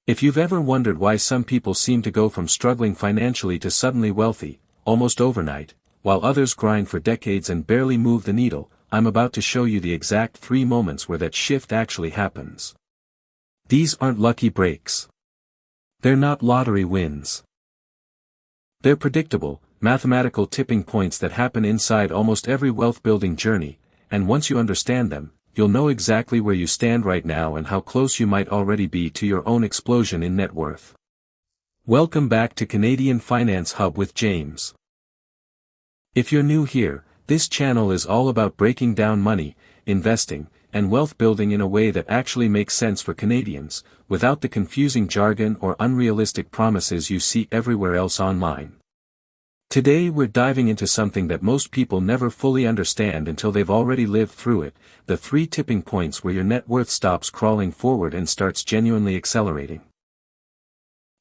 If you've ever wondered why some people seem to go from struggling financially to suddenly wealthy, almost overnight, while others grind for decades and barely move the needle, I'm about to show you the exact 3 moments where that shift actually happens. These aren't lucky breaks. They're not lottery wins. They're predictable, mathematical tipping points that happen inside almost every wealth-building journey, and once you understand them, you'll know exactly where you stand right now and how close you might already be to your own explosion in net worth. Welcome back to Canadian Finance Hub with James. If you're new here, this channel is all about breaking down money, investing, and wealth building in a way that actually makes sense for Canadians, without the confusing jargon or unrealistic promises you see everywhere else online. Today we're diving into something that most people never fully understand until they've already lived through it, the 3 tipping points where your net worth stops crawling forward and starts genuinely accelerating.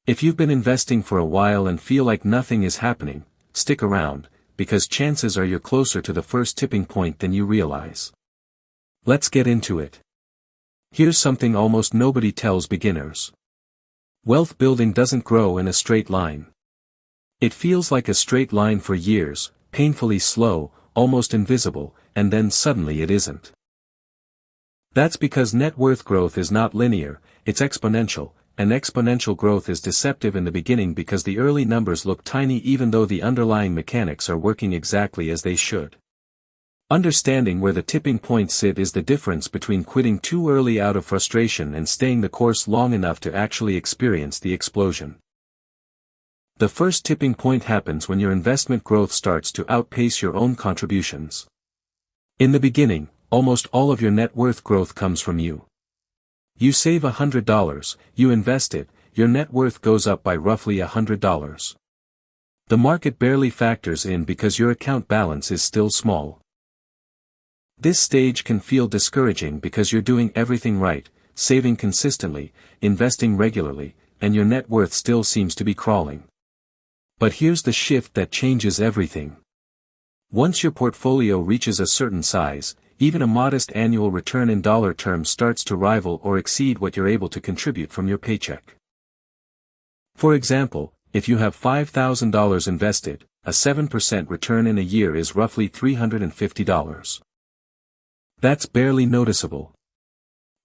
If you've been investing for a while and feel like nothing is happening, stick around, because chances are you're closer to the first tipping point than you realize. Let's get into it. Here's something almost nobody tells beginners. Wealth building doesn't grow in a straight line. It feels like a straight line for years, painfully slow, almost invisible, and then suddenly it isn't. That's because net worth growth is not linear, it's exponential, and exponential growth is deceptive in the beginning because the early numbers look tiny even though the underlying mechanics are working exactly as they should. Understanding where the tipping points sit is the difference between quitting too early out of frustration and staying the course long enough to actually experience the explosion. The first tipping point happens when your investment growth starts to outpace your own contributions. In the beginning, almost all of your net worth growth comes from you. You save $100, you invest it, your net worth goes up by roughly $100. The market barely factors in because your account balance is still small. This stage can feel discouraging because you're doing everything right, saving consistently, investing regularly, and your net worth still seems to be crawling. But here's the shift that changes everything. Once your portfolio reaches a certain size, even a modest annual return in dollar terms starts to rival or exceed what you're able to contribute from your paycheck. For example, if you have $5,000 invested, a 7% return in a year is roughly $350. That's barely noticeable.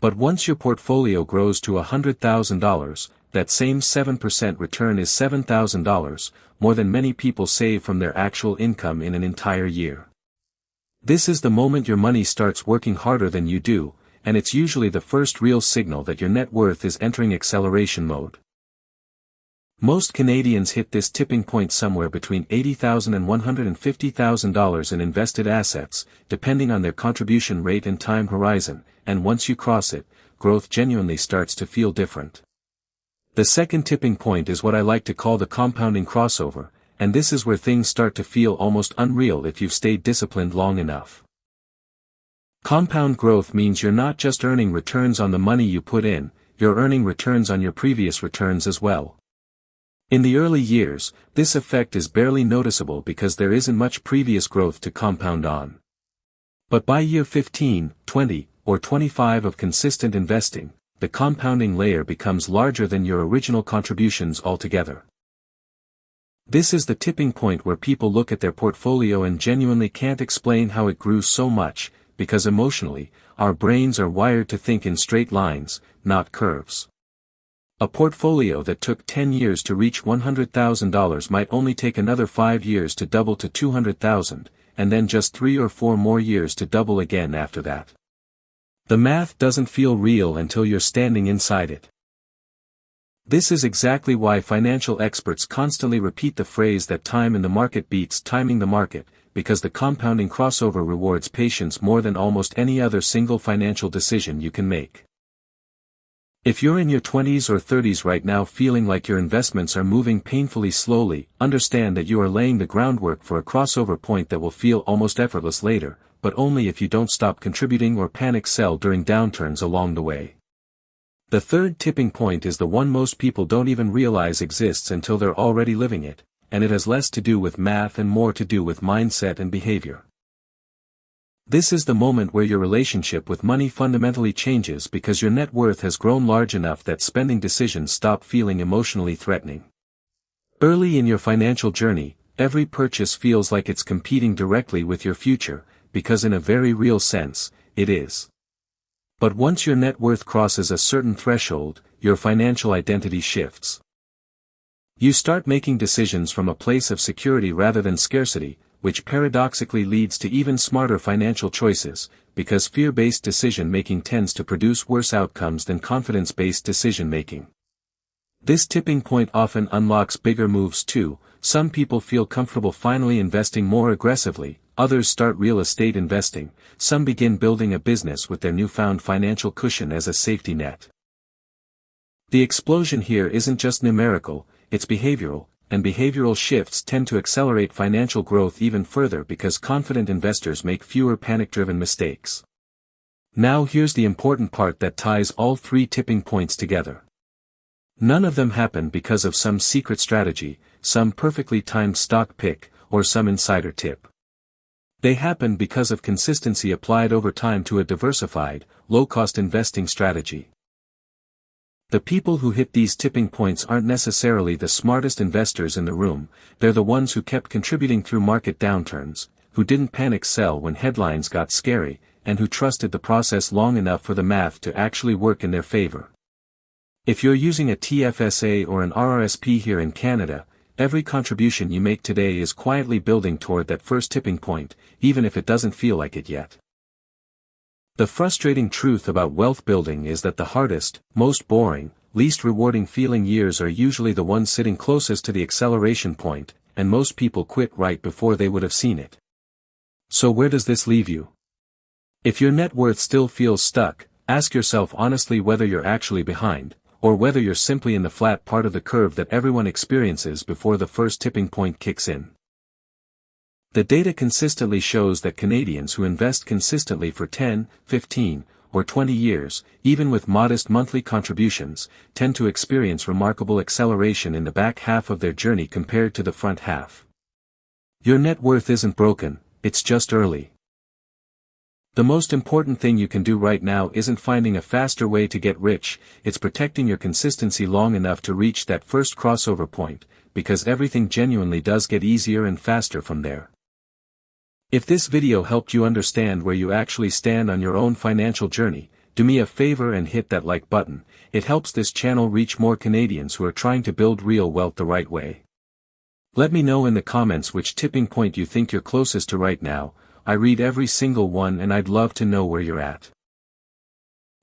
But once your portfolio grows to $100,000, that same 7% return is $7,000, more than many people save from their actual income in an entire year. This is the moment your money starts working harder than you do, and it's usually the first real signal that your net worth is entering acceleration mode. Most Canadians hit this tipping point somewhere between $80,000 and $150,000 in invested assets, depending on their contribution rate and time horizon, and once you cross it, growth genuinely starts to feel different. The second tipping point is what I like to call the compounding crossover, and this is where things start to feel almost unreal if you've stayed disciplined long enough. Compound growth means you're not just earning returns on the money you put in, you're earning returns on your previous returns as well. In the early years, this effect is barely noticeable because there isn't much previous growth to compound on. But by year 15, 20, or 25 of consistent investing, the compounding layer becomes larger than your original contributions altogether. This is the tipping point where people look at their portfolio and genuinely can't explain how it grew so much, because emotionally, our brains are wired to think in straight lines, not curves. A portfolio that took 10 years to reach $100,000 might only take another 5 years to double to $200,000, and then just 3 or 4 more years to double again after that. The math doesn't feel real until you're standing inside it. This is exactly why financial experts constantly repeat the phrase that time in the market beats timing the market, because the compounding crossover rewards patience more than almost any other single financial decision you can make. If you're in your 20s or 30s right now feeling like your investments are moving painfully slowly, understand that you are laying the groundwork for a crossover point that will feel almost effortless later, but only if you don't stop contributing or panic sell during downturns along the way. The third tipping point is the one most people don't even realize exists until they're already living it, and it has less to do with math and more to do with mindset and behavior. This is the moment where your relationship with money fundamentally changes because your net worth has grown large enough that spending decisions stop feeling emotionally threatening. Early in your financial journey, every purchase feels like it's competing directly with your future, because in a very real sense, it is. But once your net worth crosses a certain threshold, your financial identity shifts. You start making decisions from a place of security rather than scarcity, which paradoxically leads to even smarter financial choices, because fear-based decision-making tends to produce worse outcomes than confidence-based decision-making. This tipping point often unlocks bigger moves too. Some people feel comfortable finally investing more aggressively, others start real estate investing, some begin building a business with their newfound financial cushion as a safety net. The explosion here isn't just numerical, it's behavioral, and behavioral shifts tend to accelerate financial growth even further because confident investors make fewer panic-driven mistakes. Now here's the important part that ties all three tipping points together. None of them happen because of some secret strategy, some perfectly timed stock pick, or some insider tip. They happen because of consistency applied over time to a diversified, low-cost investing strategy. The people who hit these tipping points aren't necessarily the smartest investors in the room, they're the ones who kept contributing through market downturns, who didn't panic sell when headlines got scary, and who trusted the process long enough for the math to actually work in their favor. If you're using a TFSA or an RRSP here in Canada, every contribution you make today is quietly building toward that first tipping point, even if it doesn't feel like it yet. The frustrating truth about wealth building is that the hardest, most boring, least rewarding feeling years are usually the ones sitting closest to the acceleration point, and most people quit right before they would have seen it. So where does this leave you? If your net worth still feels stuck, ask yourself honestly whether you're actually behind, or whether you're simply in the flat part of the curve that everyone experiences before the first tipping point kicks in. The data consistently shows that Canadians who invest consistently for 10, 15, or 20 years, even with modest monthly contributions, tend to experience remarkable acceleration in the back half of their journey compared to the front half. Your net worth isn't broken, it's just early. The most important thing you can do right now isn't finding a faster way to get rich, it's protecting your consistency long enough to reach that first crossover point, because everything genuinely does get easier and faster from there. If this video helped you understand where you actually stand on your own financial journey, do me a favor and hit that like button. It helps this channel reach more Canadians who are trying to build real wealth the right way. Let me know in the comments which tipping point you think you're closest to right now. I read every single one and I'd love to know where you're at.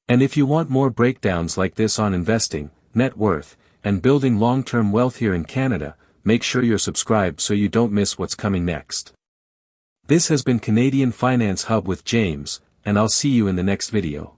And if you want more breakdowns like this on investing, net worth, and building long-term wealth here in Canada, make sure you're subscribed so you don't miss what's coming next. This has been Canadian Finance Hub with James, and I'll see you in the next video.